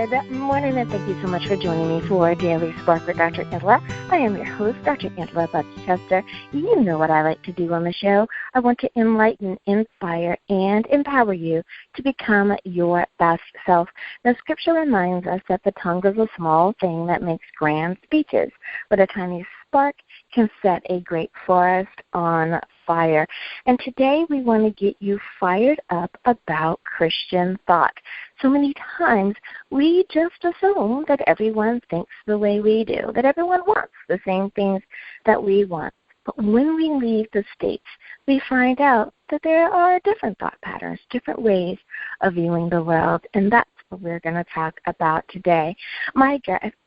Good morning, and thank you so much for joining me for Daily Spark with Dr. Angela. I am your host, Dr. Angela Butchester. You know what I like to do on the show. I want to enlighten, inspire, and empower you to become your best self. Now, Scripture reminds us that the tongue is a small thing that makes grand speeches, but a tiny spark can set a great forest on fire. And today we want to get you fired up about Christian thought. So many times we just assume that everyone thinks the way we do, that everyone wants the same things that we want. But when we leave the States, we find out that there are different thought patterns, different ways of viewing the world, and that's what we're going to talk about today. My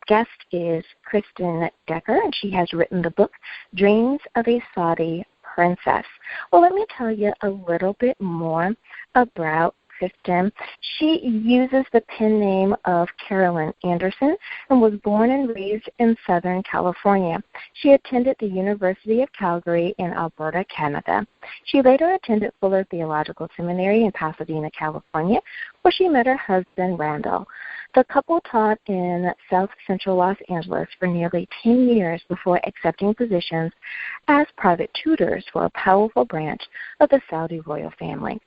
guest is Kristin Decker, and she has written the book, Dreams of a Saudi Princess. Well, let me tell you a little bit more about Kristin. She uses the pen name of Carolyn Anderson and was born and raised in Southern California. She attended the University of Calgary in Alberta, Canada. She later attended Fuller Theological Seminary in Pasadena, California, where she met her husband, Randall. The couple taught in South Central Los Angeles for nearly 10 years before accepting positions as private tutors for a powerful branch of the Saudi royal family.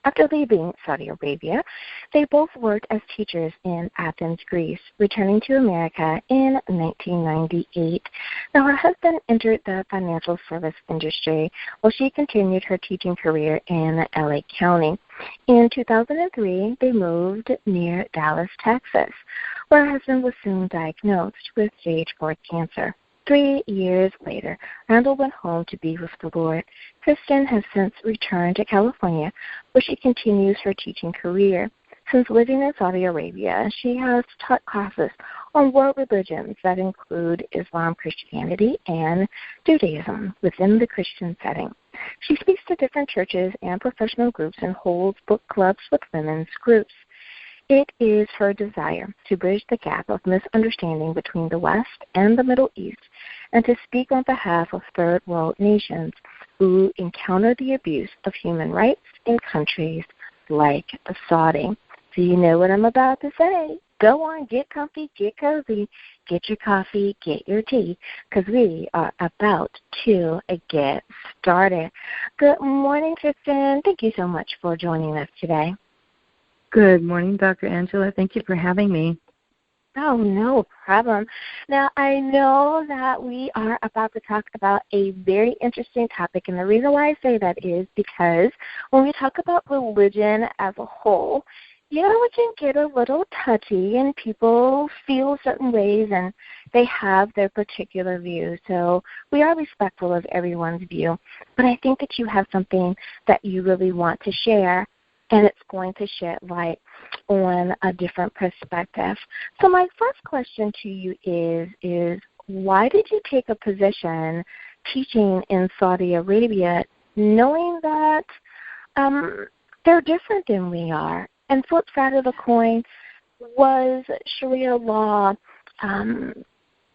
After leaving Saudi Arabia, they both worked as teachers in Athens, Greece, returning to America in 1998. Now, her husband entered the financial service industry while she continued her teaching career in LA County. In 2003, they moved near Dallas, Texas, where her husband was soon diagnosed with stage 4 cancer. 3 years later, Randall went home to be with the Lord. Kristin has since returned to California, where she continues her teaching career. Since living in Saudi Arabia, she has taught classes on world religions that include Islam, Christianity, and Judaism within the Christian setting. She speaks to different churches and professional groups and holds book clubs with women's groups. It is her desire to bridge the gap of misunderstanding between the West and the Middle East and to speak on behalf of third world nations who encounter the abuse of human rights in countries like Saudi. So you know what I'm about to say. Go on, get comfy, get cozy, get your coffee, get your tea, because we are about to get started. Good morning, Kristin. Thank you so much for joining us today. Good morning, Dr. Angela. Thank you for having me. Oh, no problem. Now, I know that we are about to talk about a very interesting topic, and the reason why I say that is because when we talk about religion as a whole, you know, it can get a little touchy, and people feel certain ways, and they have their particular views. So we are respectful of everyone's view, but I think that you have something that you really want to share, and it's going to shed light on a different perspective. So my first question to you is why did you take a position teaching in Saudi Arabia knowing that they're different than we are? And flip side of the coin, was Sharia law,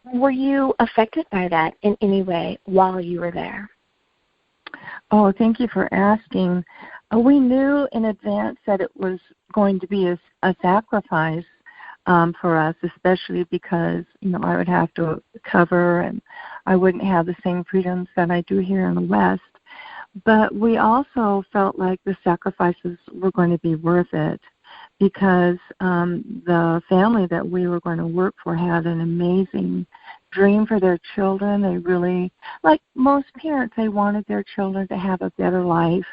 were you affected by that in any way while you were there? Oh, thank you for asking. We knew in advance that it was going to be a sacrifice for us, especially because, you know, I would have to cover and I wouldn't have the same freedoms that I do here in the West. But we also felt like the sacrifices were going to be worth it because the family that we were going to work for had an amazing dream for their children. They really, like most parents, they wanted their children to have a better life.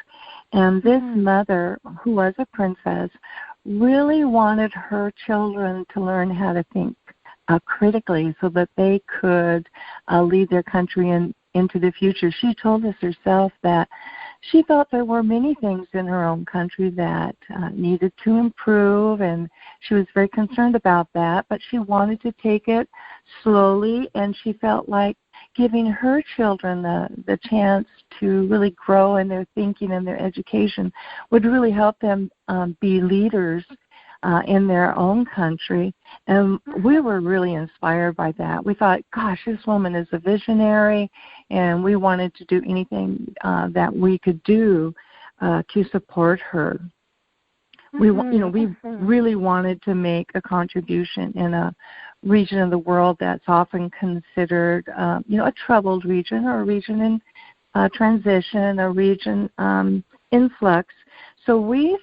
And this mother, who was a princess, really wanted her children to learn how to think critically so that they could lead their country into the future. She told us herself that she felt there were many things in her own country that needed to improve, and she was very concerned about that, but she wanted to take it slowly, and she felt like giving her children the chance to really grow in their thinking and their education would really help them be leaders in their own country. And we were really inspired by that. We thought, gosh, this woman is a visionary, and we wanted to do anything that we could do to support her. we really wanted to make a contribution in a region of the world that's often considered, a troubled region, or a region in transition, a region in flux. So we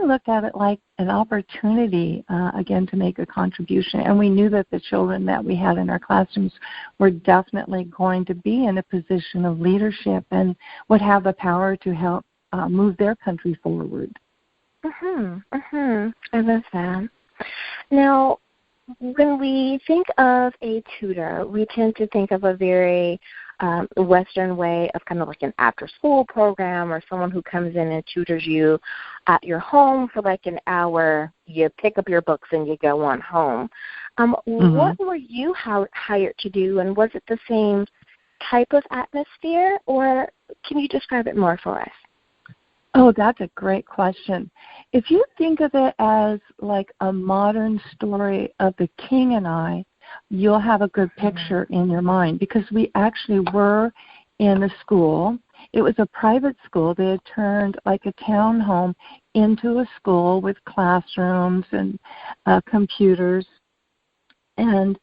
looked at it like an opportunity, again, to make a contribution. And we knew that the children that we had in our classrooms were definitely going to be in a position of leadership and would have the power to help move their country forward. I love that. Now, when we think of a tutor, we tend to think of a very Western way of kind of like an after-school program, or someone who comes in and tutors you at your home for like an hour. You pick up your books and you go on home. What were you hired to do, and was it the same type of atmosphere, or can you describe it more for us? Oh, that's a great question. If you think of it as like a modern story of The King and I, you'll have a good picture in your mind, because we actually were in a school. It was a private school. They had turned like a townhome into a school with classrooms and computers. And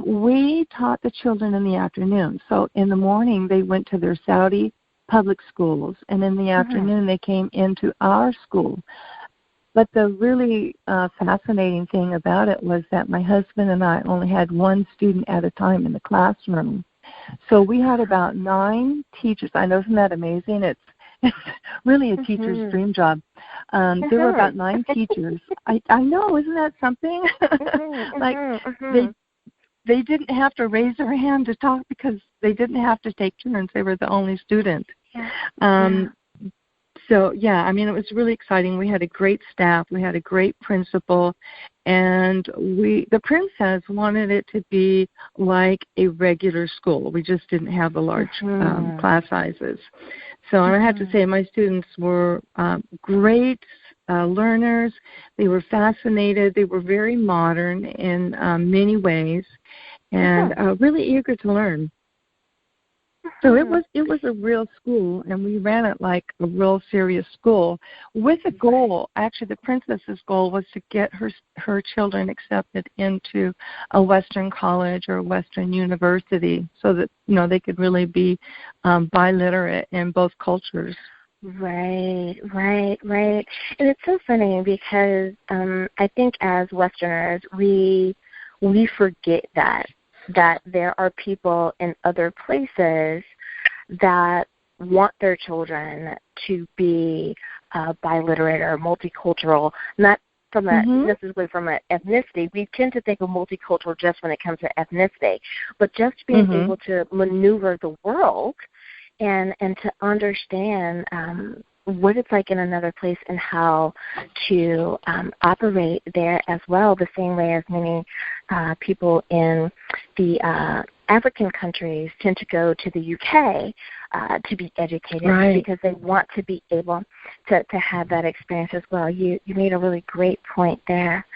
we taught the children in the afternoon. So in the morning, they went to their Saudi public schools, and in the afternoon they came into our school. But the really fascinating thing about it was that my husband and I only had one student at a time in the classroom. So we had about 9 teachers. I know, isn't that amazing? It's really a teacher's dream job. There were about 9 teachers. I know, isn't that something? They didn't have to raise their hand to talk because they didn't have to take turns. They were the only student. So, it was really exciting. We had a great staff. We had a great principal. And the princess wanted it to be like a regular school. We just didn't have the large class sizes. So I have to say my students were great learners. They were fascinated. They were very modern in many ways, and really eager to learn. So it was a real school, and we ran it like a real serious school with a goal. Actually, the princess's goal was to get her children accepted into a Western college or a Western university, so that they could really be biliterate in both cultures. Right. And it's so funny because I think as Westerners we forget that there are people in other places that want their children to be biliterate or multicultural, not from necessarily from an ethnicity. We tend to think of multicultural just when it comes to ethnicity, but just being able to maneuver the world and to understand what it's like in another place and how to operate there as well, the same way as many people in the African countries tend to go to the UK to be educated, because they want to be able to have that experience as well. You made a really great point there.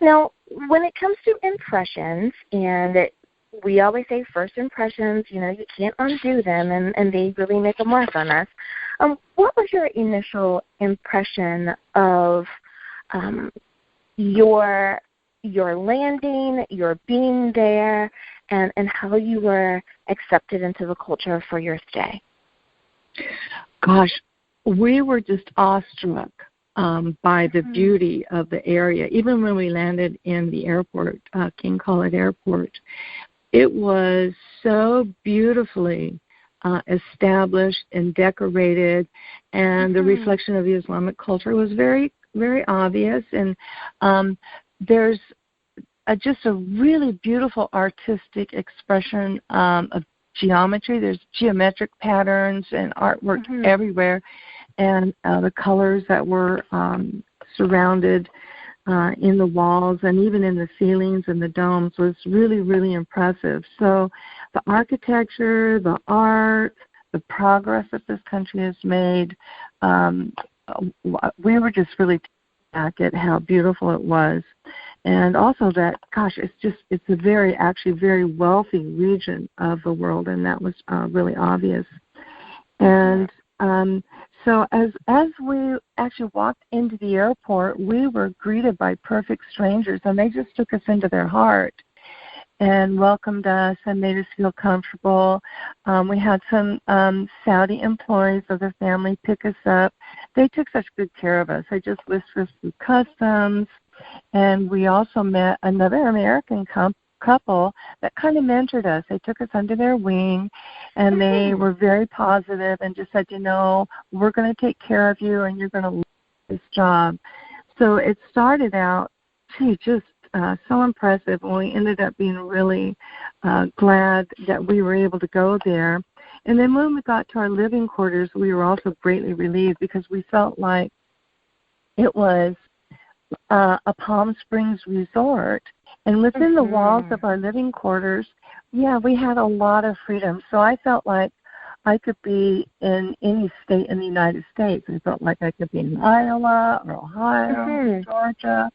Now, when it comes to impressions, and we always say first impressions, you can't undo them, and they really make a mark on us. What was your initial impression of your landing, your being there, and how you were accepted into the culture for your stay? Gosh, we were just awestruck by the beauty of the area. Even when we landed in the airport, King Khalid Airport, it was so beautifully established and decorated, and the reflection of the Islamic culture was very, very obvious. And there's just a really beautiful artistic expression of geometry. There's geometric patterns and artwork everywhere, and the colors that were surrounded in the walls and even in the ceilings and the domes was really, really impressive. So the architecture, the art, the progress that this country has made, we were just really back at how beautiful it was. And also that, it's a very wealthy region of the world, and that was really obvious. And So as we actually walked into the airport, we were greeted by perfect strangers, and they just took us into their heart and welcomed us and made us feel comfortable. We had some Saudi employees of the family pick us up. They took such good care of us. They just listed us through customs, and we also met another American couple that kind of mentored us. They took us under their wing, and they were very positive and just said, we're going to take care of you, and you're going to love this job. So it started out, just so impressive, and we ended up being really glad that we were able to go there. And then when we got to our living quarters, we were also greatly relieved because we felt like it was a Palm Springs resort. And within the walls of our living quarters, we had a lot of freedom. So I felt like I could be in any state in the United States. I felt like I could be in Iowa or Ohio, or Georgia.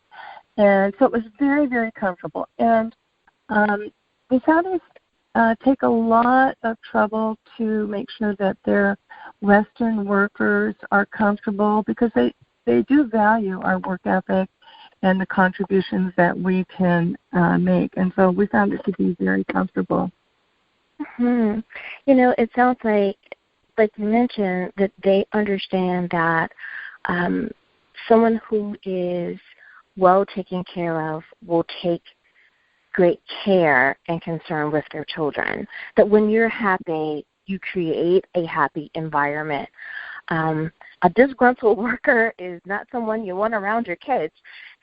And so it was very, very comfortable. And the Saudis take a lot of trouble to make sure that their Western workers are comfortable because they do value our work ethic and the contributions that we can make. And so we found it to be very comfortable. It sounds like you mentioned, that they understand that someone who is well taken care of will take great care and concern with their children. That when you're happy, you create a happy environment. A disgruntled worker is not someone you want around your kids.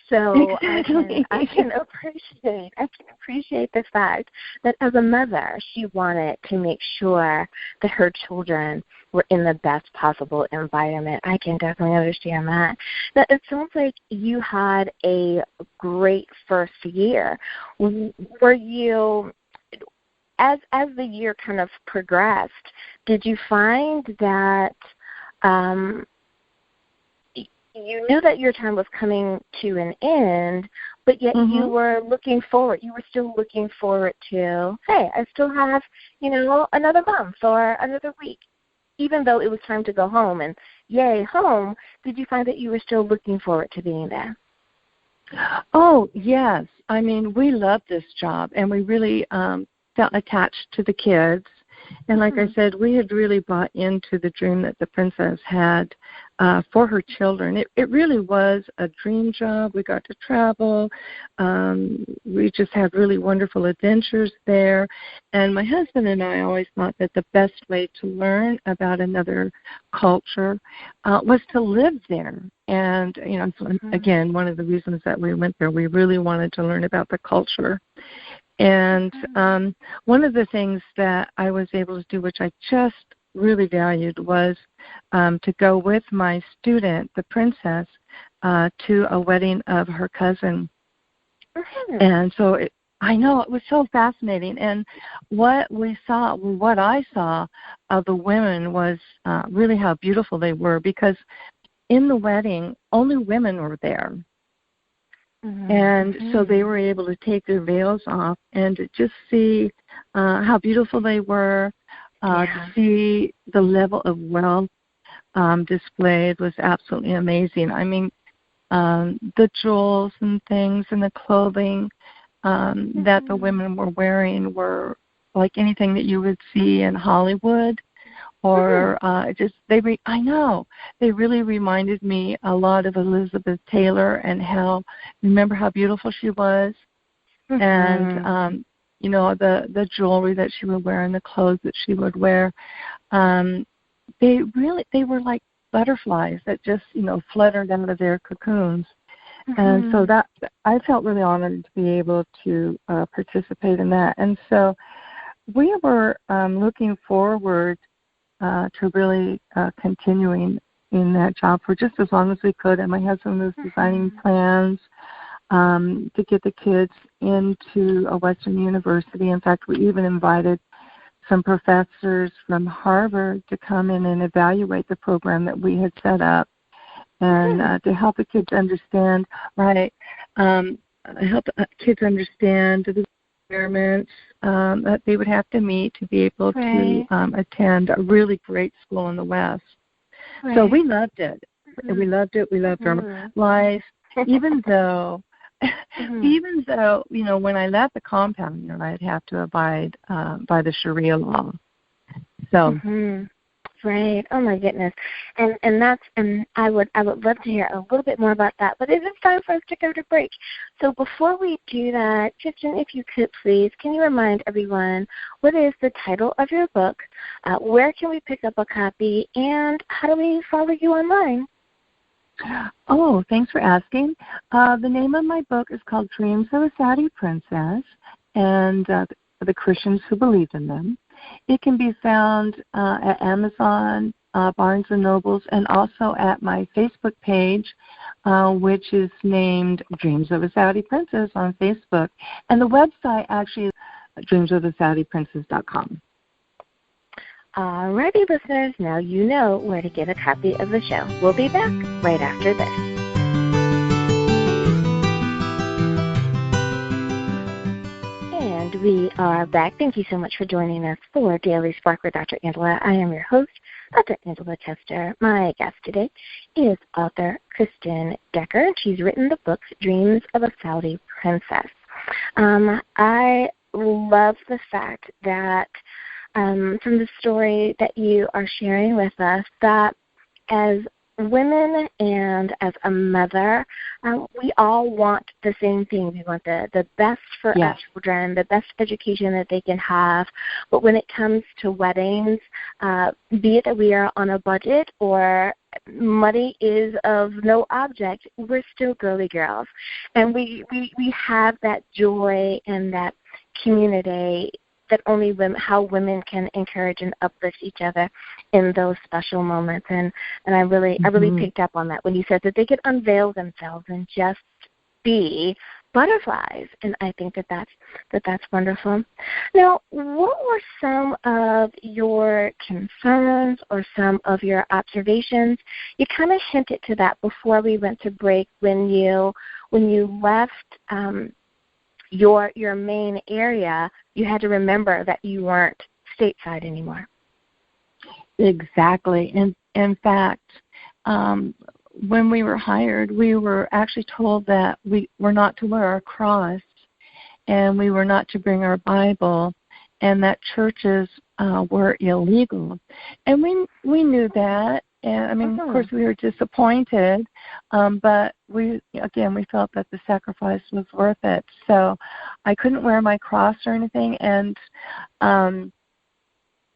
So exactly. I can appreciate the fact that as a mother, she wanted to make sure that her children were in the best possible environment. I can definitely understand that. Now, it sounds like you had a great first year. Were you, as the year kind of progressed, did you find that you knew that your time was coming to an end, but yet you were looking forward. You were still looking forward to, hey, I still have, another month or another week, even though it was time to go home. And yay, home, did you find that you were still looking forward to being there? Oh, yes. I mean, we loved this job, and we really felt attached to the kids. And like I said, we had really bought into the dream that the princess had for her children. It really was a dream job. We got to travel. We just had really wonderful adventures there. And my husband and I always thought that the best way to learn about another culture was to live there. And, again, one of the reasons that we went there, we really wanted to learn about the culture. And one of the things that I was able to do, which I just really valued, was to go with my student, the princess, to a wedding of her cousin. And so I know it was so fascinating. And what I saw of the women was really how beautiful they were, because in the wedding, only women were there. And so they were able to take their veils off and to just see how beautiful they were, to see the level of wealth displayed was absolutely amazing. I mean, the jewels and things and the clothing that the women were wearing were like anything that you would see in Hollywood. Or they really reminded me a lot of Elizabeth Taylor, and remember how beautiful she was, and the jewelry that she would wear and the clothes that she would wear. They were like butterflies that just fluttered out of their cocoons, and so that I felt really honored to be able to participate in that. And so we were looking forward to really continuing in that job for just as long as we could. And my husband was designing plans to get the kids into a Western university. In fact, we even invited some professors from Harvard to come in and evaluate the program that we had set up, and to help the kids understand, help kids understand the requirements that they would have to meet to be able to attend a really great school in the West. Right. So we loved it. We loved it. We loved our life, even though, when I left the compound, I'd have to abide by the Sharia law. So. Right. Oh my goodness. And I would love to hear a little bit more about that. But it is time for us to go to break. So before we do that, Kristin, if you could please, can you remind everyone what is the title of your book? Where can we pick up a copy, and how do we follow you online? Oh, thanks for asking. The name of my book is called Dreams of a Saudi Princess, and the Christians who believe in them. It can be found at Amazon, Barnes & Nobles, and also at my Facebook page, which is named Dreams of a Saudi Princess on Facebook. And the website actually is dreamsofasaudiprincess.com. All righty, listeners, now you know where to get a copy of the show. We'll be back right after this. And we are back. Thank you so much for joining us for Daily Spark with Dr. Angela. I am your host, Dr. Angela Chester. My guest today is author Kristin Decker. She's written the book Dreams of a Saudi Princess. I love the fact that from the story that you are sharing with us, that as women and as a mother, we all want the same thing. We want the best for our children, the best education that they can have. But when it comes to weddings, be it that we are on a budget or money is of no object, we're still girly girls. And we have that joy and that community that only how women can encourage and uplift each other in those special moments. And I really picked up on that when you said that they could unveil themselves and just be butterflies. And I think that's wonderful. Now, what were some of your concerns or some of your observations? You kind of hinted to that before we went to break when you left your main area. You had to remember that you weren't stateside anymore. Exactly. And in fact, when we were hired, we were actually told that we were not to wear our cross and we were not to bring our Bible, and that churches were illegal. And we knew that. And, I mean, of course, we were disappointed, but we felt that the sacrifice was worth it. So I couldn't wear my cross or anything, and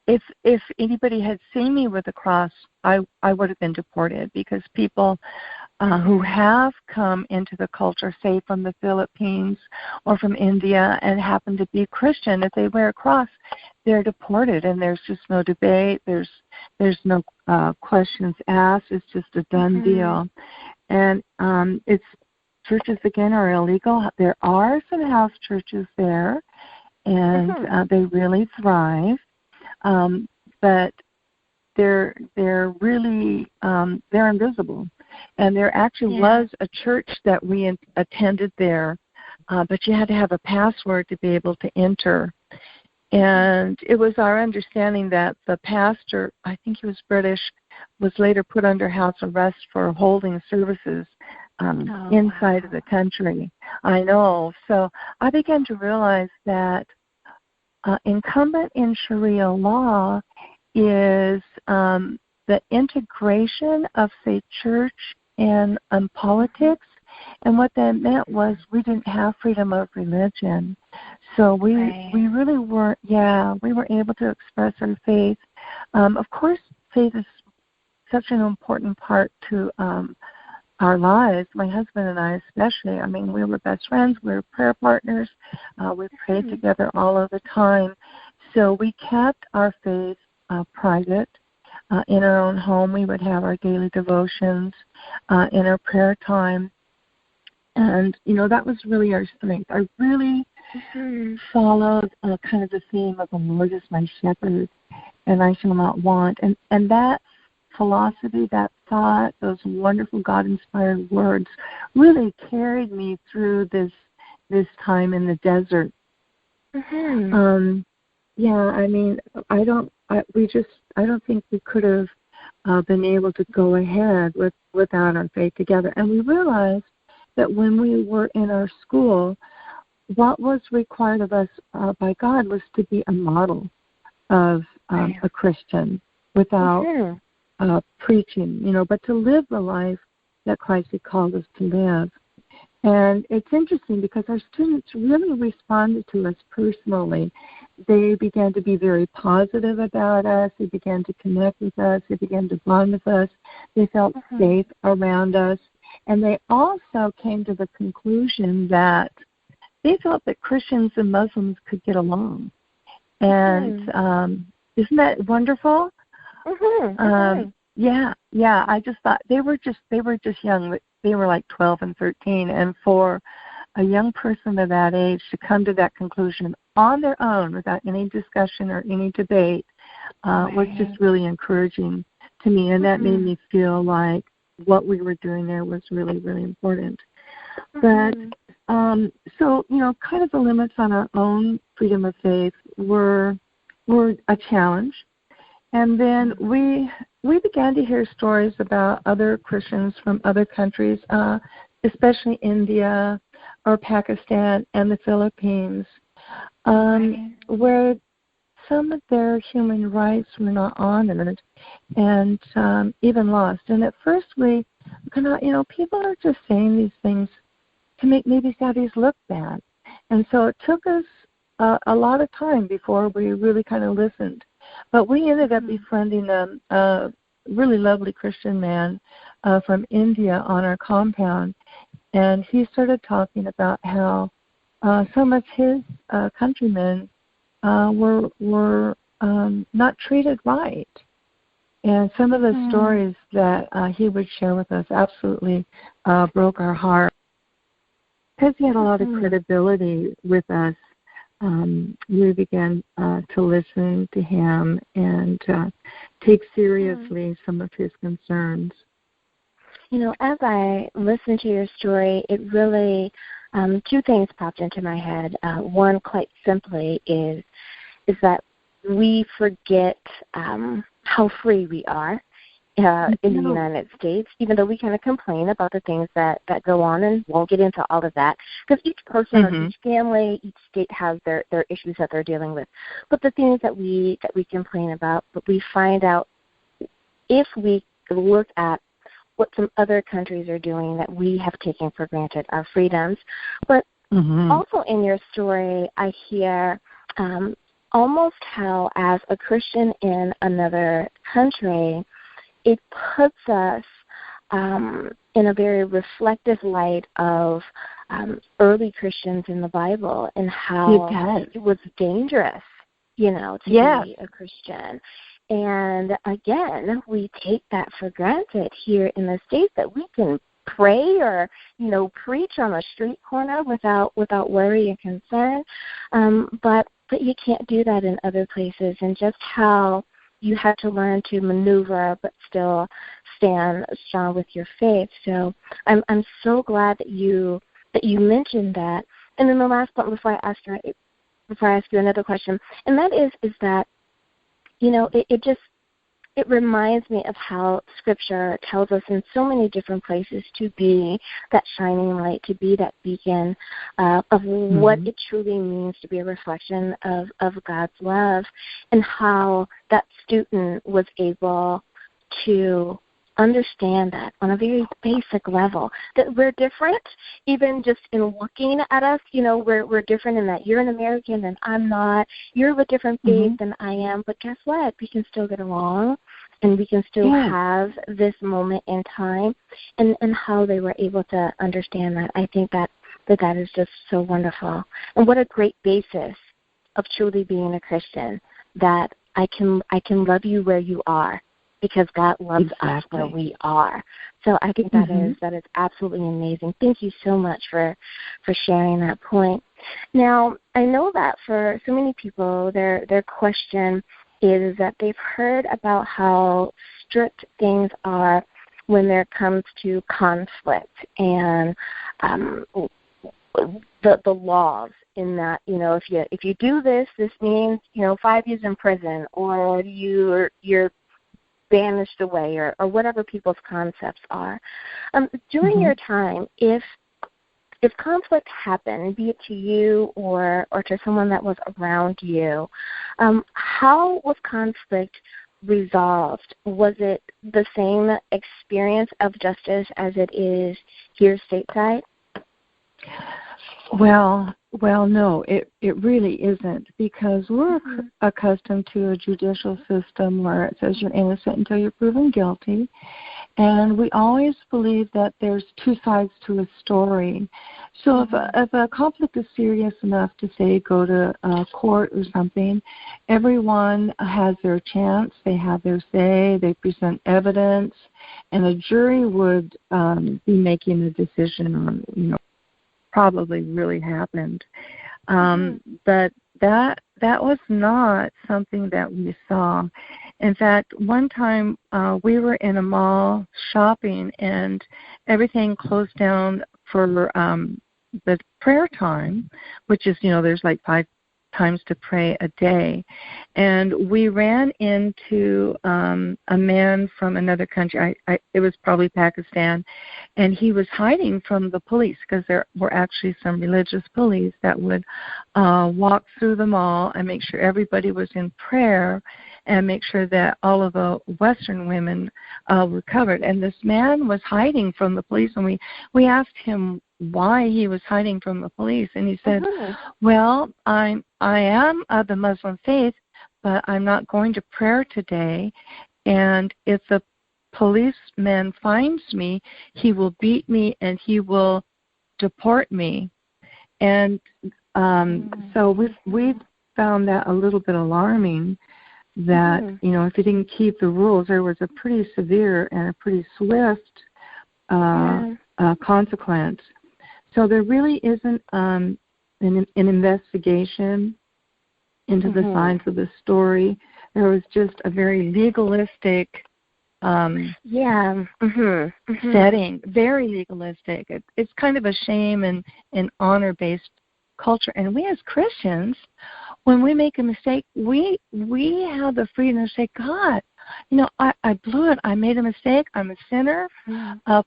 if anybody had seen me with a cross, I would have been deported, because people who have come into the culture, say from the Philippines or from India, and happen to be Christian, if they wear a cross, they're deported, and there's just no debate. There's no questions asked. It's just a done deal. And churches again are illegal. There are some house churches there, and they really thrive. But they're really they're invisible. And there actually was a church that we attended there, but you had to have a password to be able to enter. And it was our understanding that the pastor, I think he was British, was later put under house arrest for holding services inside of the country. I know. So I began to realize that incumbent in Sharia law is the integration of, say, church and politics. And what that meant was we didn't have freedom of religion. So we really weren't, we weren't able to express our faith. Of course, faith is such an important part to our lives, my husband and I especially. I mean, we were best friends. We were prayer partners. We prayed together all of the time. So we kept our faith private. In our own home, we would have our daily devotions in our prayer time. And, that was really our strength. I really followed kind of the theme of the Lord is my shepherd, and I shall not want. And that philosophy, that thought, those wonderful God-inspired words really carried me through this time in the desert. I mean, I don't think we could have been able to go ahead without our faith together. And we realized that when we were in our school, what was required of us by God was to be a model of a Christian without preaching, but to live the life that Christ had called us to live. And it's interesting because our students really responded to us personally. They began to be very positive about us. They began to connect with us. They began to bond with us. They felt safe around us. And they also came to the conclusion that they felt that Christians and Muslims could get along. And isn't that wonderful? Yeah. I just thought they were just young. They were like 12 and 13, and for a young person of that age to come to that conclusion on their own without any discussion or any debate was just really encouraging to me, and that made me feel like what we were doing there was really, really important. But so kind of the limits on our own freedom of faith were a challenge. And then we began to hear stories about other Christians from other countries, especially India or Pakistan and the Philippines, where some of their human rights were not honored and even lost. And at first we kind of, people are just saying these things to make maybe Saudis look bad. And so it took us a lot of time before we really kind of listened. But we ended up befriending a really lovely Christian man from India on our compound, and he started talking about how some of his countrymen were not treated right. And some of the stories that he would share with us absolutely broke our heart. Because he had a lot of credibility with us, we began to listen to him and take seriously some of his concerns. As I listened to your story, it really, two things popped into my head. One, quite simply, is that we forget how free we are in the United States, even though we kind of complain about the things that go on, and won't get into all of that, because each person or each family, each state has their issues that they're dealing with. But the things that we complain about, but we find out if we look at what some other countries are doing that we have taken for granted, our freedoms. But also in your story, I hear almost how as a Christian in another country, it puts us in a very reflective light of early Christians in the Bible and how it was dangerous, to be a Christian. And again, we take that for granted here in the States, that we can pray or, preach on a street corner without worry and concern. But you can't do that in other places, and just how you have to learn to maneuver but still stand strong with your faith. So I'm so glad that you mentioned that. And then the last point before I ask you another question, and that is that it reminds me of how Scripture tells us in so many different places to be that shining light, to be that beacon of what it truly means to be a reflection of God's love, and how that student was able to understand that on a very basic level, that we're different, even just in looking at us, we're different in that you're an American and I'm not, you're of a different faith than I am, but guess what? We can still get along, and we can still have this moment in time, and how they were able to understand that. I think that is just so wonderful. And what a great basis of truly being a Christian, that I can love you where you are, because God loves us where we are. So I think that is absolutely amazing. Thank you so much for sharing that point. Now, I know that for so many people, their question is that they've heard about how strict things are when there comes to conflict and the laws, in that, if you do this means 5 years in prison, or you're banished away or whatever people's concepts are. During your time, if conflict happened, be it to you or to someone that was around you, how was conflict resolved? Was it the same experience of justice as it is here stateside? Well, no, it really isn't, because we're accustomed to a judicial system where it says you're innocent until you're proven guilty, and we always believe that there's two sides to a story. So if a conflict is serious enough to, say, go to court or something, everyone has their chance, they have their say, they present evidence, and a jury would be making a decision on, probably really happened. But that was not something that we saw. In fact, one time we were in a mall shopping, and everything closed down for the prayer time, which is, there's like 5 times to pray a day. And we ran into a man from another country. It was probably Pakistan, and he was hiding from the police, because there were actually some religious police that would walk through the mall and make sure everybody was in prayer and make sure that all of the Western women were covered. And this man was hiding from the police, and we asked him why he was hiding from the police, and he said, well, I am of the Muslim faith, but I'm not going to prayer today, and if the policeman finds me, he will beat me and he will deport me. And so we've found that a little bit alarming, that if you didn't keep the rules, there was a pretty severe and a pretty swift consequence. So there really isn't an investigation into the sides of the story. There was just a very legalistic setting, very legalistic. It's kind of a shame and honor-based culture. And we as Christians, when we make a mistake, we have the freedom to say, God, I blew it. I made a mistake. I'm a sinner.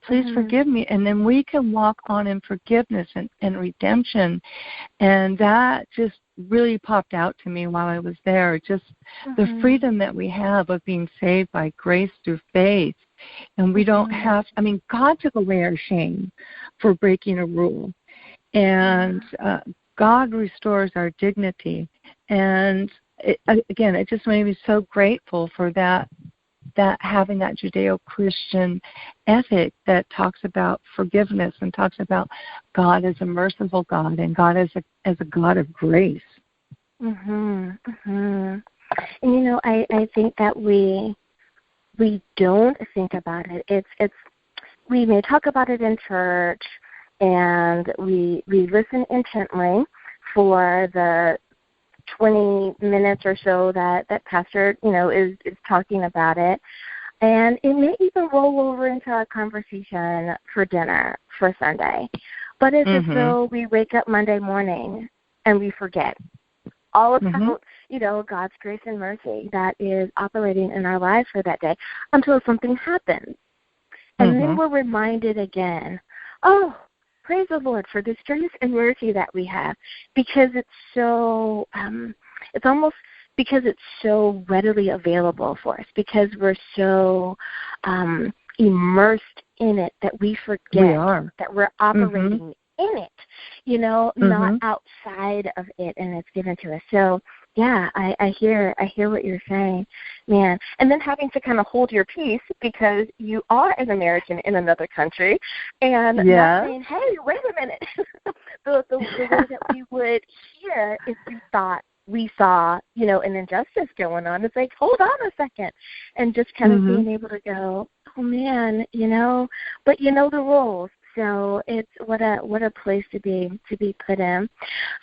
Please forgive me. And then we can walk on in forgiveness and redemption. And that just really popped out to me while I was there, just the freedom that we have of being saved by grace through faith. And we don't have, God took away our shame for breaking a rule. And God restores our dignity. And it just made me so grateful for that having that Judeo-Christian ethic that talks about forgiveness and talks about God as a merciful God and God as a God of grace. And I think that we don't think about it. It's we may talk about it in church, and we listen intently for the 20 minutes or so that pastor, is talking about it. And it may even roll over into a conversation for dinner for Sunday. But it's as though we wake up Monday morning and we forget all about, God's grace and mercy that is operating in our lives for that day until something happens. And then we're reminded again, praise the Lord for this grace and mercy that we have, because it's so, it's almost because it's so readily available for us, because we're so immersed in it that we forget that we're operating in it, not outside of it, and it's given to us. So, yeah, I hear what you're saying, man. And then having to kind of hold your peace because you are an American in another country, and not saying, hey, wait a minute, the way that we would hear if we saw, an injustice going on. It's like, hold on a second, and just kind of being able to go, oh man, but the rules. So it's what a place to be put in.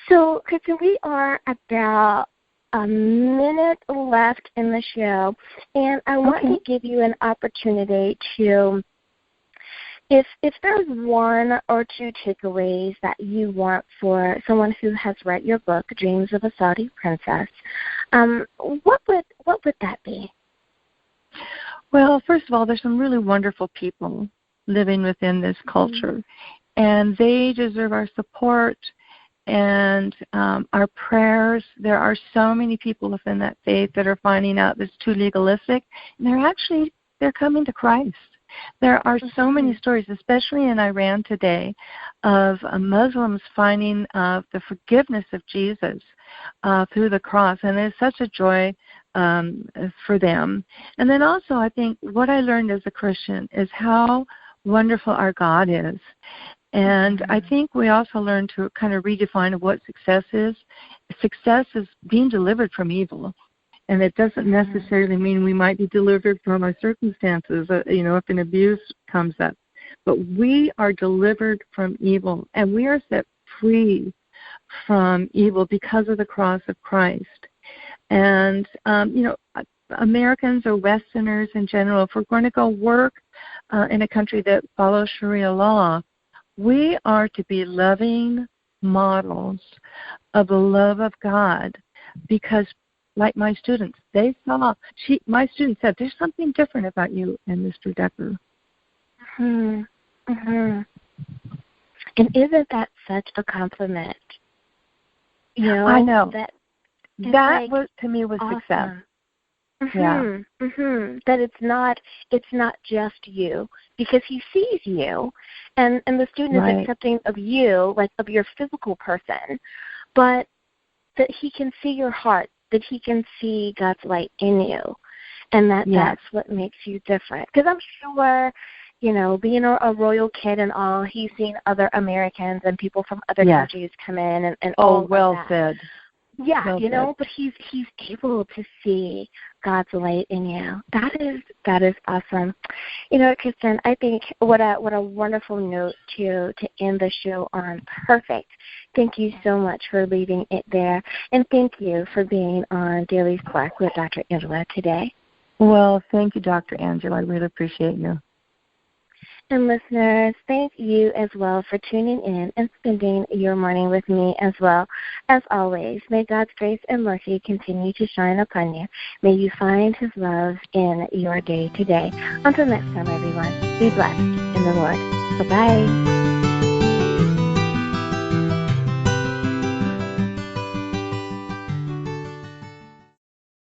So, Kristin, we are about a minute left in the show, and I want to give you an opportunity to, if there's one or two takeaways that you want for someone who has read your book, Dreams of a Saudi Princess, what would that be? Well, first of all, there's some really wonderful people living within this culture, and they deserve our support and our prayers. There are so many people within that faith that are finding out it's too legalistic, and they're coming to Christ. There are so many stories, especially in Iran today, of Muslims finding the forgiveness of Jesus through the cross, and it's such a joy for them. And then also, I think what I learned as a Christian is how wonderful our God is. And I think we also learned to kind of redefine what success is. Success is being delivered from evil. And it doesn't necessarily mean we might be delivered from our circumstances, if an abuse comes up. But we are delivered from evil, and we are set free from evil because of the cross of Christ. And, Americans or Westerners in general, if we're going to go work in a country that follows Sharia law, we are to be loving models of the love of God, because like my students, my student said, there's something different about you and Mr. Decker. And isn't that such a compliment? I know. That was, to me, was awesome. Success. Yeah. That it's not just you, because he sees you, and the student is accepting of you, like of your physical person, but that he can see your heart, that he can see God's light in you, and that's what makes you different. Because I'm sure, being a royal kid and all, he's seen other Americans and people from other countries come in and all of that. Said. Yeah, but he's able to see God's light in you. That is awesome. Kristin, I think what a wonderful note to end the show on. Perfect. Thank you so much for leaving it there, and thank you for being on Daily Spark with Dr. Angela today. Well, thank you, Dr. Angela. I really appreciate you. And listeners, thank you as well for tuning in and spending your morning with me as well. As always, may God's grace and mercy continue to shine upon you. May you find his love in your day today. Until next time, everyone, be blessed in the Lord. Bye-bye.